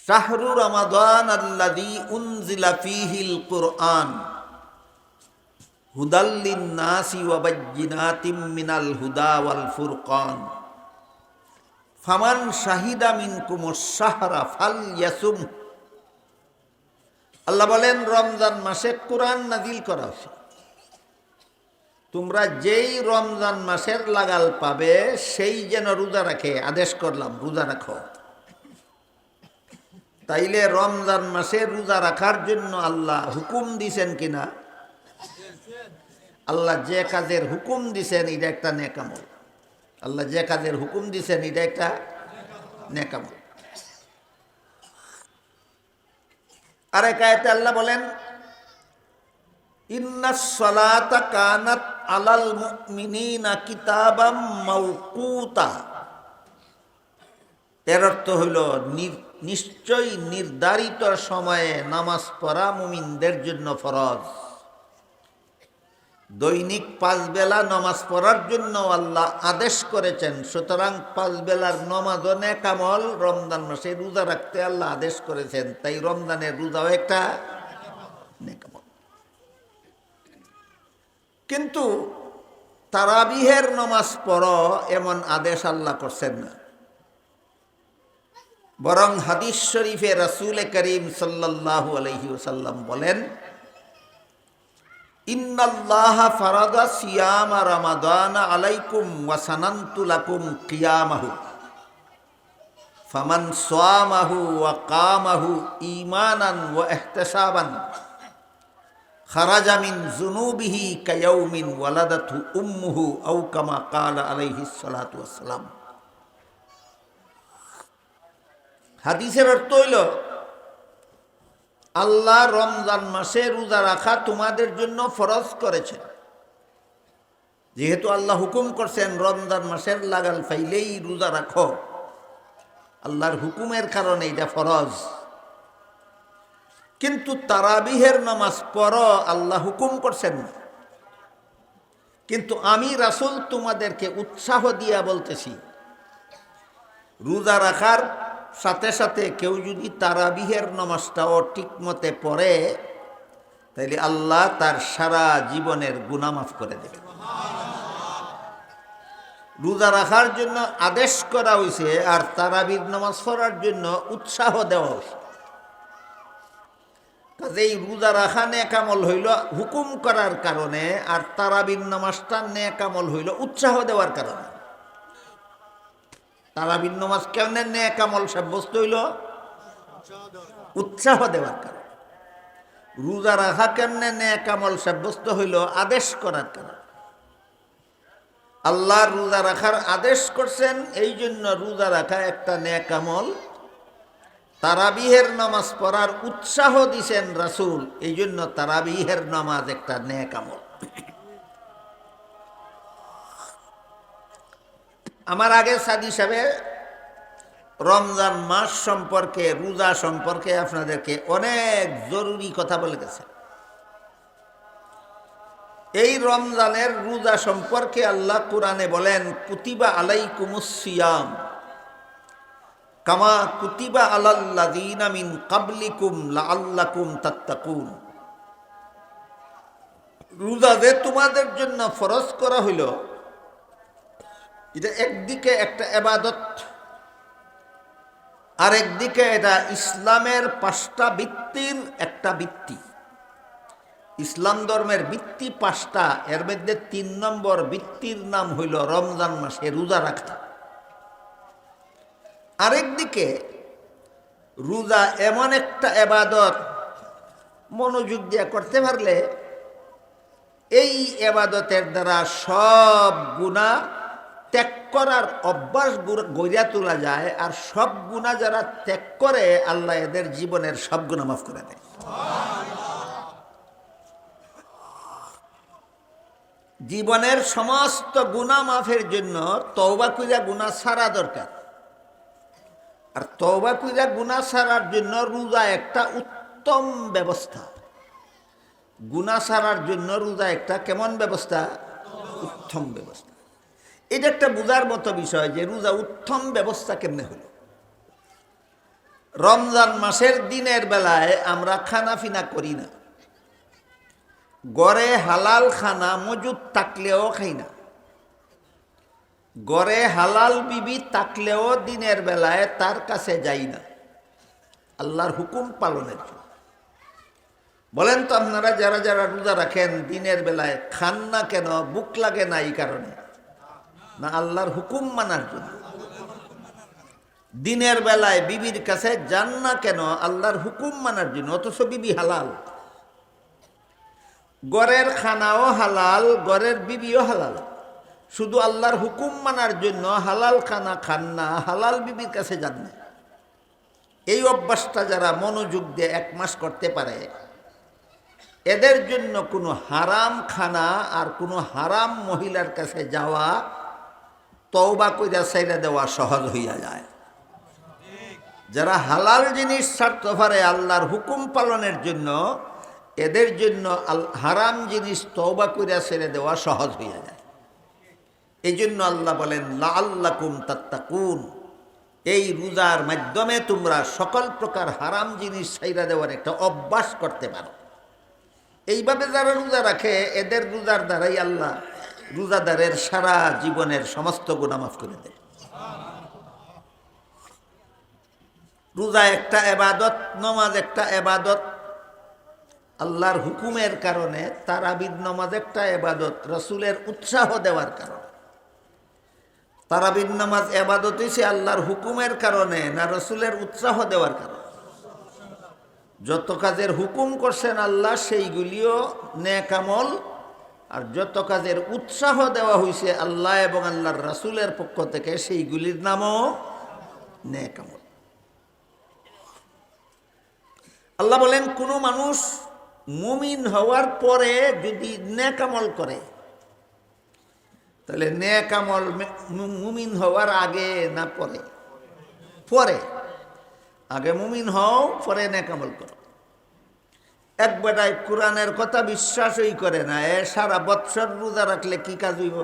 শাহরু রমাদান আল্লাযী উনজিলা ফীহিল কুরআন হুদাল লিন-নাসি ওয়া বায়্যিনাতিম মিনাল হুদা ওয়াল ফুরকান ফামান শাহিদা মিনকুমুশ শাহরা ফালইয়াসুম। আল্লাহ বলেন, রমজান মাসে কোরআন নাজিল করা হয়েছে, তোমরা যেই রমজান মাসের লাগাল পাবে সেই যেন রোজা রাখে। আদেশ করলাম, রোজা রাখো। তাইলে রমজান মাসে রোজা রাখার জন্য আল্লাহ হুকুম দিছেন কিনা? আল্লাহ যে কাজের হুকুম দিছেন এটা একটা নেক আমল। আল্লাহ যে কাজের হুকুম দিছেন এটা একটা নেক আমল। আরেক আয়াতে আল্লাহ বলেন, ইন্নাস সালাতা কানাত আলাল মুমিনিনা কিতাবাম মাওকুতা। এর অর্থ হইল নিশ্চয়ই নির্ধারিত সময়ে নামাজ পড়া মুমিনদের জন্য ফরজ। দৈনিক 5 বেলা নামাজ পড়ার জন্য আল্লাহ আদেশ করেছেন। সুতরাং 5 বেলার নামাজও নেক আমল। রমজান মাসে রোজা রাখতে আল্লাহ আদেশ করেছেন, তাই রমজানের রোজাও একটা নেক আমল। কিন্তু তারাবিহের নামাজ পড়ো এমন আদেশ আল্লাহ করছেন না, বরং হাদিস শরীফে রাসূল করিম সাল্লাল্লাহু আলাইহি ওয়াসাল্লাম বলেন, ইন্নাল্লাহা ফারাদা সিয়ামা রমাদান আলাইকুম ওয়া সানানতু লাকুম কিয়ামাহু ফামান সামাহু ওয়া কামাহু ঈমানান ওয়া ইহতিসাবান খারাজা মিন যুনুবিহি কায়াউমিন ওয়ালাদাতহু উম্মুহু আও কামা ক্বালা আলাইহিস সালাতু ওয়াসসালাম। হাদিসের অর্থ হইল, আল্লাহ রমজান মাসে রোজা রাখা তোমাদের জন্য ফরজ করেছেন। যেহেতু আল্লাহ হুকুম করছেন রমজান মাসের লাগাল পাইলেই রোজা রাখো, আল্লাহর হুকুমের কারণে এটা ফরজ। কিন্তু তারাবিহের নামাজ পড়ো আল্লাহ হুকুম করছেন না। কিন্তু আমি রাসূল তোমাদেরকে উৎসাহ দিয়া বলতেছি, রোজা রাখার সাথে সাথে কেউ যদি তারাবিহের নামাজটাও ঠিকমতে পড়ে তাইলে আল্লাহ তার সারা জীবনের গুনাহ মাফ করে দেবে। রোজা রাখার জন্য আদেশ করা হয়েছে, আর তারাবির নামাজ পড়ার জন্য উৎসাহ দেওয়া হয়েছে। কাজেই রোজা রাখা নেক আমল হইল হুকুম করার কারণে, আর তারাবির নামাজটা নেক আমল হইল উৎসাহ দেওয়ার কারণে। তারাবির নামাজ কেমনে নেক আমল সাব্যস্ত হইল? উৎসাহ দেওয়ার কারণে। রোজা রাখা কেমনে নেক আমল সাব্যস্ত হইল? আদেশ করার কারণে। আল্লাহ রোজা রাখার আদেশ করছেন, এই জন্য রোজা রাখা একটা নেক আমল। তারাবিহের নামাজ পড়ার উৎসাহ দিছেন রাসূল, এই জন্য তারাবিহের নামাজ একটা নেক আমল। আমার আগে সাদি সাহেব রমজান মাস সম্পর্কে, রোজা সম্পর্কে আপনাদেরকে অনেক জরুরি কথা বলে গেছে। এই রমজানের রোজা সম্পর্কে আল্লাহ কোরআনে বলেন, কুতিবা আলাইকুমুস সিয়াম কামা কুতিবা আলাল্লাযীনা মিন ক্বাবলিকুম লাআল্লাকুম তাত্তাকুন। রোজা যে তোমাদের জন্য ফরজ করা হইল, এটা একদিকে একটা ইবাদত, আর একদিকে এটা ইসলামের 5টা ভিত্তির একটা ভিত্তি। ইসলাম ধর্মের ভিত্তি 5টা, এর মধ্যে 3 নম্বর ভিত্তির নাম হইল রমজান মাসে রোজা রাখা। আরেকদিকে রোজা এমন একটা ইবাদত, মনোযোগ দিয়ে করতে পারলে এই ইবাদতের দ্বারা সব গুনাহ ত্যাগ করার অভ্যাস গড়িয়া তোলা যায়, আর সব গুনাহ যারা ত্যাগ করে আল্লাহ এদের জীবনের সব গুনাহ মাফ করে দেয়। জীবনের সমস্ত গুনাহ মাফের জন্য তওবা কইরা গুনাহ ছাড়া দরকার, আর তওবা কইরা গুনাহ ছাড়ার জন্য রোজা একটা উত্তম ব্যবস্থা। গুনাহ ছাড়ার জন্য রোজা একটা কেমন ব্যবস্থা? উত্তম ব্যবস্থা। এটা একটা বোঝার মতো বিষয় যে রোজা উত্তম ব্যবস্থা কেমনে হলো। রমজান মাসের দিনের বেলায় আমরা খানা ফিনা করি না, গড়ে হালাল খানা মজুদ থাকলেও খাই না, গড়ে হালাল বিবি থাকলেও দিনের বেলায় তার কাছে যাই না আল্লাহর হুকুম পালনের জন্য। বলেন তো আপনারা যারা যারা রোজা রাখেন দিনের বেলায় খান না কেন? বুক লাগে না এই কারণে, না আল্লাহর হুকুম মানার জন্য? দিনের বেলায় বিবির কাছে যান না কেন? আল্লাহর হুকুম মানার জন্য, অথচ বিবি হালাল। গড়ের খানাও হালাল, গড়ের বিবিও হালাল, শুধু আল্লাহর হুকুম মানার জন্য হালাল খানা খান না, হালাল বিবির কাছে যান না। এই অভ্যাসটা যারা মনোযোগ দিয়ে 1 মাস করতে পারে, এদের জন্য কোনো হারাম খানা আর কোনো হারাম মহিলার কাছে যাওয়া, তওবা কইরা ছাইরা দেওয়া সহজ হইয়া যায়। যারা হালাল জিনিস ছাড়তে পারে আল্লাহর হুকুম পালনের জন্য, এদের জন্য হারাম জিনিস তওবা কইরা ছেড়ে দেওয়া সহজ হইয়া যায়। এই জন্য আল্লাহ বলেন লাআল্লাকুম তাত্তাকুন, এই রোজার মাধ্যমে তোমরা সকল প্রকার হারাম জিনিস ছাইরা দেওয়ার একটা অভ্যাস করতে পারো। এইভাবে যারা রোজা রাখে, এদের রোজার দ্বারাই আল্লাহ রোজাদারের সারা জীবনের সমস্ত গুনাহ মাফ করে দেয়। রোজা একটা এবাদত, নমাজ একটা এবাদত, আল্লাহর হুকুমের কারণে। তারাবির নামাজ একটা এবাদত, রাসূলের উৎসাহ দেওয়ার কারণে। তারাবির নামাজ এবাদত হইছে আল্লাহর হুকুমের কারণে, না রাসূলের উৎসাহ দেওয়ার কারণে? যত কাজের হুকুম করছেন আল্লাহ, সেইগুলিও নেক আমল, আর যত কাজের উৎসাহ দেওয়া হয়েছে আল্লাহ এবং আল্লাহর রাসূলের পক্ষ থেকে, সেইগুলির নামও নেক আমল। আল্লাহ বলেন কোনো মানুষ মুমিন হওয়ার পরে যদি নেক আমল করে, তাহলে নেক আমল মুমিন হওয়ার আগে না পরে? পরে। আগে মুমিন হও, পরে নেক আমল করো। এক বেটায় কোরআনের কথা বিশ্বাসই করে না, সারা বৎসর রোজা রাখলে কি কাজ হইব?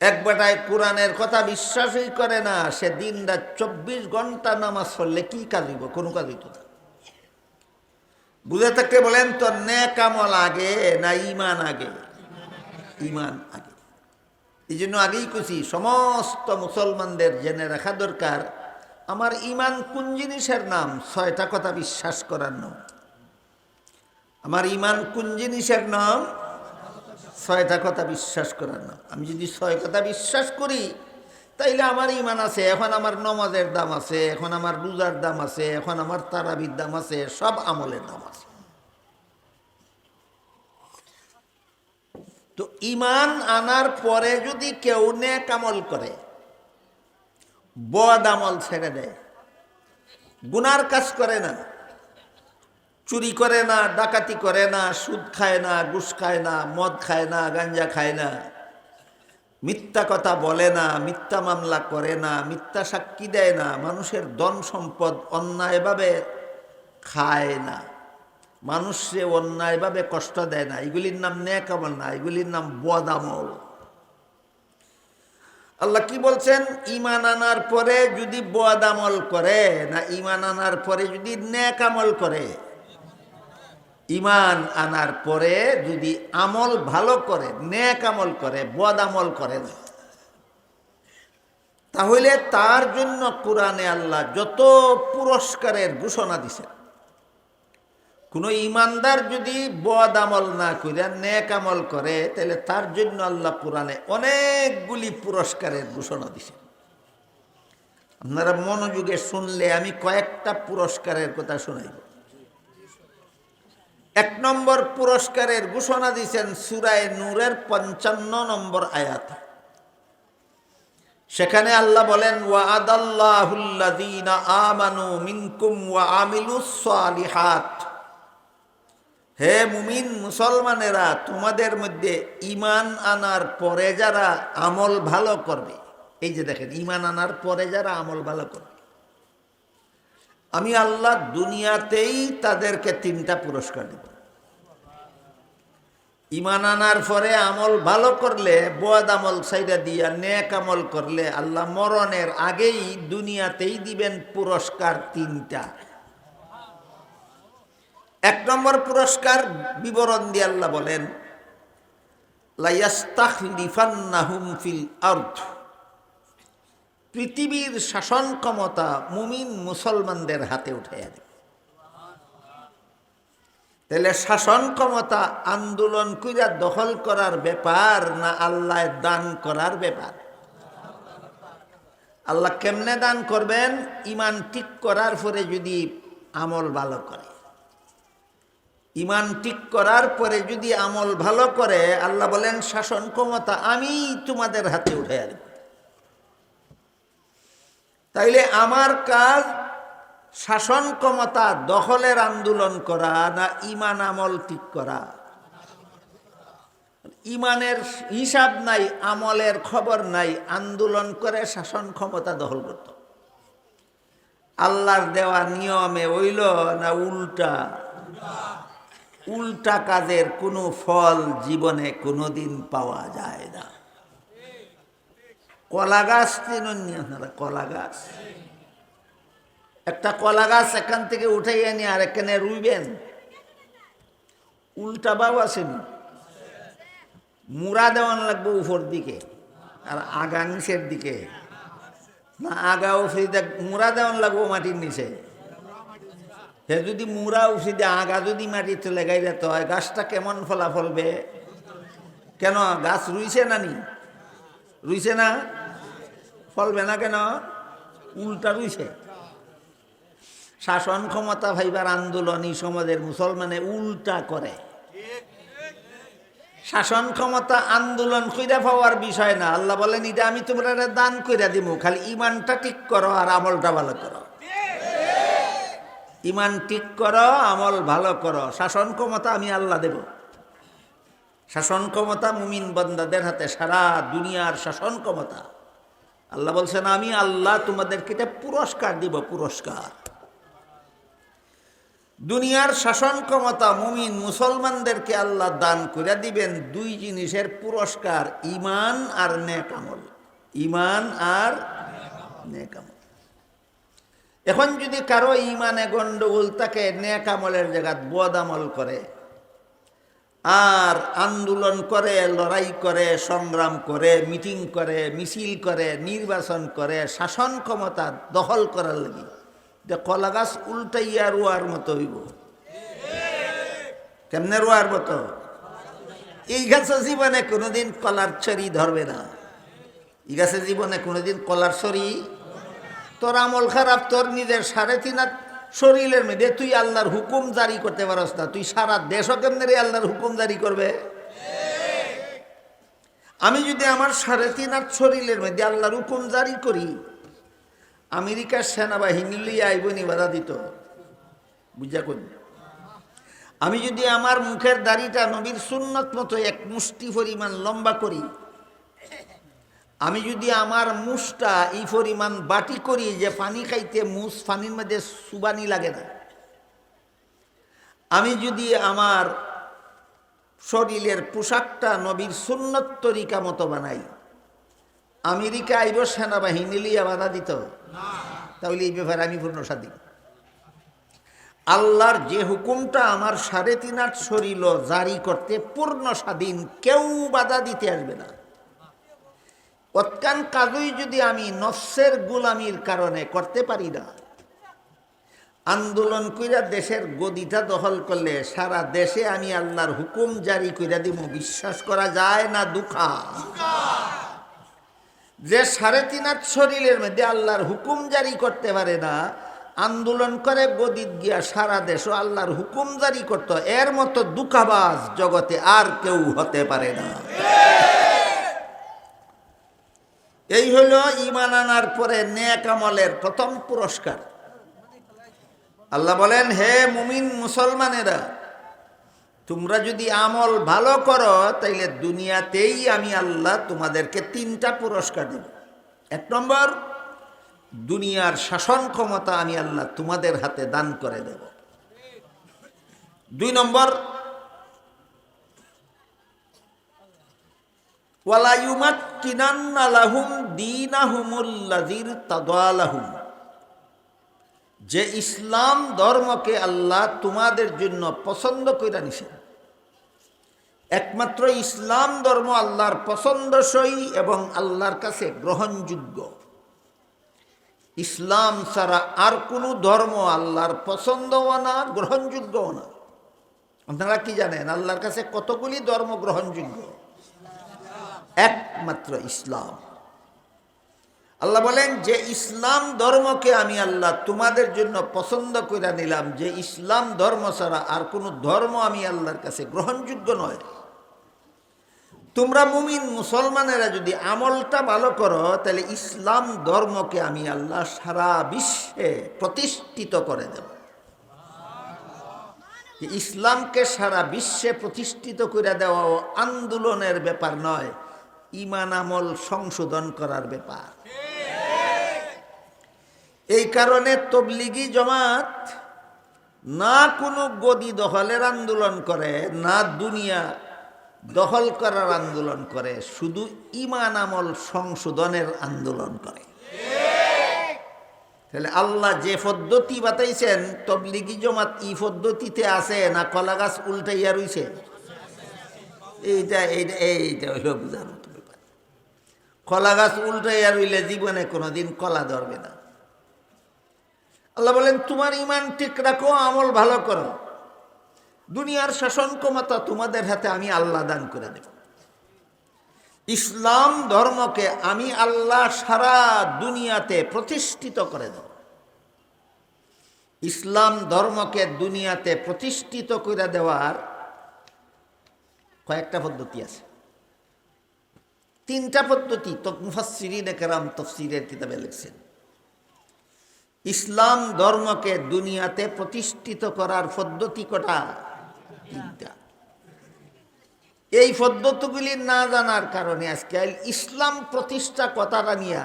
এক বেটায় কোরআনের কথা বিশ্বাসই করে না, সে দিন রাত 24 ঘন্টা নামাজ পড়লে কি কাজ হইব? কোনো কাজ হইত না। বুঝে থাকতে বলেন তো, নেক আমল আগে না ঈমান আগে? ঈমান আগে। এই জন্য আগেই কইছি, সমস্ত মুসলমানদের জেনে রাখা দরকার, আমার ঈমান কোন জিনিসের নাম? 6টা কথা বিশ্বাস করার নাম। আমার ঈমান কোন জিনিসের নাম? 6টা কথা বিশ্বাস করার নাম। আমি যদি 6 কথা বিশ্বাস করি, তাইলে আমার ঈমান আছে। এখন আমার নমাজের দাম আছে, এখন আমার রোজার দাম আছে, এখন আমার তারাবির দাম আছে, সব আমলের দাম আছে। তো ঈমান আনার পরে যদি কেউ নেক আমল করে, বদ আমল ছেড়ে দেয়, গুনার কাজ করে না, চুরি করে না, ডাকাতি করে না, সুদ খায় না, ঘুষ খায় না, মদ খায় না, গাঞ্জা খায় না, মিথ্যা কথা বলে না, মিথ্যা মামলা করে না, মিথ্যা সাক্ষী দেয় না, মানুষের ধন সম্পদ অন্যায়ভাবে খায় না, মানুষে অন্যায়ভাবে কষ্ট দেয় না, এগুলির নাম নেক আমল না, এগুলির নাম বদ আমল। আল্লাহ কি বলছেন? ঈমান আনার পরে যদি বদ আমল করে, না ঈমান আনার পরে যদি নেক আমল করে? ঈমান আনার পরে যদি আমল ভালো করে, নেক আমল করে, বদ আমল করে না, তাহলে তার জন্য কোরআনে আল্লাহ যত পুরস্কারের ঘোষণা দিছেন। কোনো ঈমানদার যদি বদ আমল না করে নেক আমল করে, তাহলে তার জন্য আল্লাহ কোরআনে অনেকগুলি পুরস্কারের ঘোষণা দিছেন। আপনারা মনোযোগে শুনলে আমি কয়েকটা পুরস্কারের কথা শোনাইব। 1 নম্বর পুরস্কারের ঘোষণা দিয়েছেন সূরা নূরের 55 নম্বর আয়াত। সেখানে আল্লাহ বলেন, ওয়া'আদাল্লাহুল্লাযীনা আমানু মিনকুম ওয়া আমিলুস সালিহাত, হে মুমিন মুসলমানেরা, তোমাদের মধ্যে ঈমান আনার পরে যারা আমল ভালো করবে, এই যে দেখেন, ঈমান আনার পরে যারা আমল ভালো করবে, আমি আল্লাহ দুনিয়াতেই তাদেরকে 3টা পুরস্কার দেব। ইমান আনার পরে আমল ভালো করলে, বদ আমল সাইডা দিয়া নেক আমল করলে আল্লাহ মরণের আগেই দুনিয়াতেই দিবেন পুরস্কার তিনটা। এক নম্বর পুরস্কার বিবরণ দিয়ে আল্লাহ বলেন, লায়াস্তাখলিফান্নাহুম ফিল আরদ, পৃথিবীর শাসন ক্ষমতা মুমিন মুসলমানদের হাতে উঠাইয়া দেবে। তাহলে শাসন ক্ষমতা আন্দোলন কইরা দখল করার ব্যাপার না আল্লাহ দান করার ব্যাপার? আল্লাহ কেমনে দান করবেন? ইমান ঠিক করার পরে যদি আমল ভালো করে, ইমান ঠিক করার পরে যদি আমল ভালো করে আল্লাহ বলেন শাসন ক্ষমতা আমি তোমাদের হাতে উঠাইয়া দেব। তাইলে আমার কাজ শাসন ক্ষমতা দখলের আন্দোলন করা না ইমান আমল ঠিক করা? ইমানের হিসাব নাই, আমলের খবর নাই, আন্দোলন করে শাসন ক্ষমতা দখল করত। আল্লাহর দেওয়া নিয়মে হইল না উল্টা? উল্টা কাজের কোনো ফল জীবনে কোনোদিন পাওয়া যায় না। কলা গাছ চিনুন নি আপনারা? কলা গাছ, একটা কলা গাছ এখান থেকে উঠাইয়া নিয়ে আর এখানে রুইবেন, উল্টা বাবু আছেন, মুড়া দেওয়ান লাগবে উপর দিকে আর আগা নিচের দিকে, না আগা উফরিতে মুড়া দেওয়ান লাগবো মাটির নিচে। সে যদি মুড়া উফরি দিয়ে আগা যদি মাটিতে লেগাই যেতে হয় গাছটা কেমন ফলা ফলবে? কেন গাছ রুইছে না নি? রুইছে না, ফলবে না কেন? উল্টা রুইছে। শাসন ক্ষমতা ভাইবার আন্দোলন এই সমাজের মুসলমানে উল্টা করে। শাসন ক্ষমতা আন্দোলন কইরা পাওয়ার বিষয় না। আল্লাহ বলেন এটা আমি তোমরা দান কইরা দিব, খালি ইমানটা ঠিক করো আর আমলটা ভালো করো। ইমান ঠিক করো, আমল ভালো করো, শাসন ক্ষমতা আমি আল্লাহ দেব। শাসন ক্ষমতা মুমিন বান্দাদের হাতে, সারা দুনিয়ার শাসন ক্ষমতা। আল্লাহ বলছেন আমি আল্লাহ তোমাদেরকে এটা পুরস্কার দিব, পুরস্কার। দুনিয়ার শাসন ক্ষমতা মুমিন মুসলমানদেরকে আল্লাহ দান করে দিবেন দুই জিনিসের পুরস্কার, ইমান আর নেক আমল। ইমান আর নেক আমল। এখন যদি কারো ইমানে গন্ডগোল থাকে, নেক আমলের জায়গায় বদ আমল করে আর আন্দোলন করে, লড়াই করে, সংগ্রাম করে, মিটিং করে, মিছিল করে, নির্বাচন করে, শাসন ক্ষমতা দখল করার লাগি, কলা গাছ উল্টাইয়া রোয়ার মতো হইব। কেমনে রোয়ার মতো? এই গাছের জীবনে কোনোদিন কলার ছড়ি ধরবে না। এই গাছের জীবনে কোনোদিন কলার ছড়ি, তোর আমল খারাপ, তোর নিজের 3.5 শরীরের মধ্যে তুই আল্লাহর হুকুম জারি করতে পারস না, তুই সারা দেশও কেমনে রে আল্লাহর হুকুম জারি করবে? আমি যদি আমার 3.5 শরীরের মধ্যে আল্লাহর হুকুম জারি করি, আমেরিকার সেনাবাহিনী লিয়ে আইবনি বাধা দিত, বুঝা করি। আমি যদি আমার মুখের দাড়িটা নবীর সুন্নত মতো এক মুষ্টি পরিমাণ লম্বা করি, আমি যদি আমার মুষটা এই পরিমাণ বাটি করি যে পানি খাইতে মুষ পানির মধ্যে সুবানি লাগে না, আমি যদি আমার শরীরের পোশাকটা নবীর সুন্নত তরিকা মতো বানাই, আমেরিকা আইব সেনাবাহিনী লিয়া বাধা দিত? তাহলে এই ব্যাপারে আমি পূর্ণ স্বাধীন। আল্লাহর যে হুকুমটা আমার 3.5 শরীর জারি করতে পূর্ণ স্বাধীন, কেউ বাধা দিতে আসবে না। অতকান কাজই যদি আমি নফসের গোলামির কারণে করতে পারি না, আন্দোলন কইরা দেশের গদিটা দখল করলে সারা দেশে আমি আল্লাহর হুকুম জারি কইরা দিব, বিশ্বাস করা যায় না? দুঃখা যে 3.5 শরীরের মধ্যে আল্লাহর হুকুম জারি করতে পারে না, আন্দোলন করে গদিত গিয়া সারা দেশও আল্লাহর হুকুম জারি করত, এর মতো দুঃখাবাজ জগতে আর কেউ হতে পারে না। এই হলো ঈমান আনার পরে নেক আমলের প্রথম পুরস্কার। আল্লাহ বলেন, হে মুমিন মুসলমানেরা, তোমরা যদি আমল ভালো করো তাইলে দুনিয়াতেই আমি আল্লাহ তোমাদেরকে 3টা পুরস্কার দেব। 1 নম্বর, দুনিয়ার শাসন ক্ষমতা আমি আল্লাহ তোমাদের হাতে দান করে দেব। 2 নম্বর, ওয়ালা ইউমাক্কিনান্না লাহুম দীনাহুমুল্লাযী ইরতাদা লাহুম, যে ইসলাম ধর্মকে আল্লাহ তোমাদের জন্য পছন্দ কইরা নিছেন। একমাত্র ইসলাম ধর্ম আল্লাহর পছন্দসই এবং আল্লাহর কাছে গ্রহণযোগ্য। ইসলাম ছাড়া আর কোনো ধর্ম আল্লাহর পছন্দও না, গ্রহণযোগ্যও না। আপনারা কি জানেন আল্লাহর কাছে কতগুলি ধর্ম গ্রহণযোগ্য? একমাত্র ইসলাম। আল্লাহ বলেন যে ইসলাম ধর্মকে আমি আল্লাহ তোমাদের জন্য পছন্দ করে নিলাম, যে ইসলাম ধর্ম ছাড়া আর কোনো ধর্ম আমি আল্লাহর কাছে গ্রহণযোগ্য নয়। তোমরা মুমিন মুসলমানেরা যদি আমলটা ভালো করো, তাহলে ইসলাম ধর্মকে আমি আল্লাহ সারা বিশ্বে প্রতিষ্ঠিত করে দেব। ইসলামকে সারা বিশ্বে প্রতিষ্ঠিত করে দেওয়া আন্দোলনের ব্যাপার নয়, ঈমান আমল সংশোধন করার ব্যাপার। এই কারণে তবলিগি জমাত না কোনো গদি দখলের আন্দোলন করে, না দুনিয়া দখল করার আন্দোলন করে, শুধু ঈমান আমল সংশোধনের আন্দোলন করে। তাহলে আল্লাহ যে পদ্ধতি বাতাইছেন, তবলিগি জমাত ই পদ্ধতিতে আছে না কলা গাছ উল্টাইয়া রইছে? এইটা এইটা এইটা হইল বুঝার মতো ব্যাপার। কলা গাছ উল্টাইয়া রইলে জীবনে কোনোদিন কলা ধরবে না। আল্লাহ বলেন তোমার ঈমান ঠিক রাখো, আমল ভালো করো, দুনিয়ার শাসন ক্ষমতা তোমাদের হাতে আমি আল্লাহ দান করে দেব। ইসলাম ধর্মকে আমি আল্লাহ সারা দুনিয়াতে প্রতিষ্ঠিত করে দেব। ইসলাম ধর্মকে দুনিয়াতে প্রতিষ্ঠিত করে দেওয়ার কয়েকটা পদ্ধতি আছে, তিনটা পদ্ধতি মুফাসসিরিনে কেরাম তাফসীরের কিতাবে লিখছেন। ইসলাম ধর্মকে দুনিয়াতে প্রতিষ্ঠিত করার পদ্ধতি কটা? তিনটা। এই পদ্ধতিগুলি না জানার কারণে আজকে ইসলাম প্রতিষ্ঠা কথাটা নিয়ে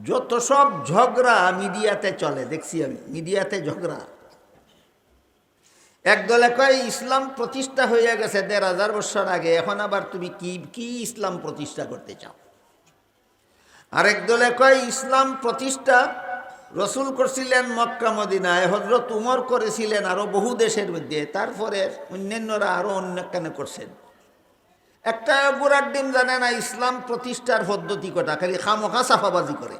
যত সব ঝগড়া মিডিয়াতে চলে, দেখছি আমি মিডিয়াতে ঝগড়া। একদলে কয় ইসলাম প্রতিষ্ঠা হয়ে গেছে ১৫০০ বছর আগে, এখন আবার তুমি কি কি ইসলাম প্রতিষ্ঠা করতে চাও? আরেক দলে কয় ইসলাম প্রতিষ্ঠা রসুল করছিলেন মক্কা মদিনায়, হযরত উমর করেছিলেন আরো বহু দেশের মধ্যে, তারপরে অন্যান্যরা আরো অন্য কেন করছেন। একটা বুড়ার ডিম জানে না ইসলাম প্রতিষ্ঠার পদ্ধতি কটা, খালি খামোখা সাফাবাজি করে।